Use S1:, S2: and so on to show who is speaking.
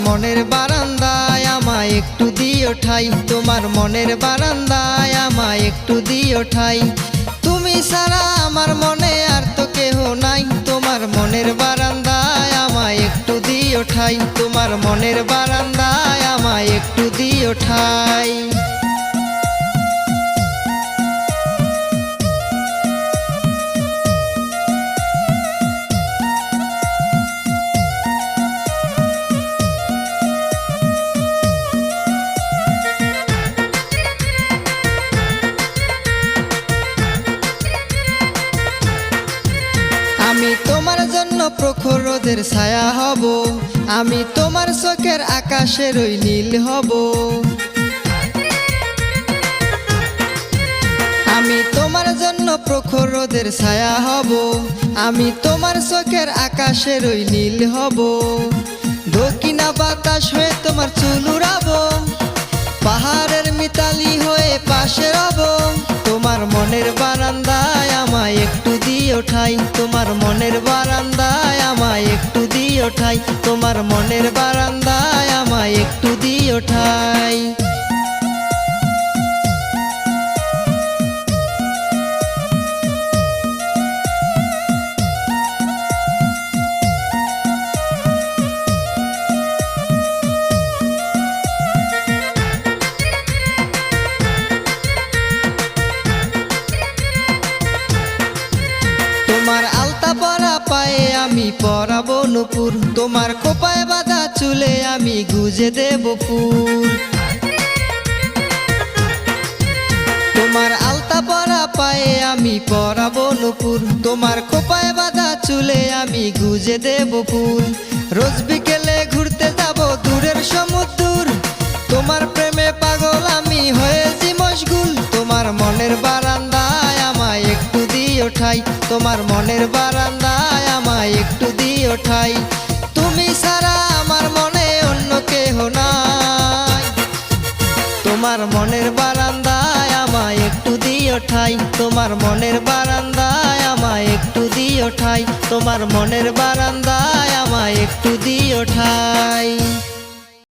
S1: মনের বারান্দায় আমায় একটু দিও ঠাই, তোমার মনের বারান্দায় আমায় একটু দিও ঠাই। তুমি ছাড়া আমার মনে আর তো কেহ নাই, তোমার মনের বারান্দায় আমায় একটু দিও ঠাই, তোমার মনের বারান্দায় আমায় একটু দিও ঠাই। আমি তোমার জন্য প্রখর রোদের ছায়া হব, আমি তোমার চোখের আকাশের ওই নীল হব। আমি তোমার জন্য প্রখর রোদের ছায়া হব, আমি তোমার চোখের আকাশের ওই নীল হব। দক্ষিণা বাতাস হয়ে তোমার চুল উড়াবো, পাহাড়ের মিতালি হয়ে পাশে রব। তোমার মনের বারান্দায় আমায় একটু দিও ঠাই, তোমার মনের বারান্দায় আমায় একটু দিও ঠাই, তোমার মনের বারান্দায় আমায় একটু দিও ঠাই। তোমার আলতা পরা পায়ে আমি পরাবো নূপুর, তোমার খোপায় বাঁধা চুলে আমি গুজে দেব ফুল। তোমার আলতা পরা পায়ে আমি পরাবো নূপুর, তোমার খোপায় বাঁধা চুলে আমি গুজে দেব ফুল। রোজ বিকেলে ঘুরতে যাব দূরের সমুদ্র, তোমার প্রেমে পাগল আমি হয়েছি মশগুল। তোমার মনের বারান্দায় আমায় একটু দিও ঠাই, তোমার মনের বারান্দায় আমায় একটু দিও ঠাই। তুমি ছাড়া আমার মনে অন্য কেহ নাই, তোমার মনের বারান্দায় আমায় একটু দিও ঠাই, তোমার মনের বারান্দায় আমায় একটু দিও ঠাই, তোমার মনের বারান্দায় আমায় একটু দিও ঠাই।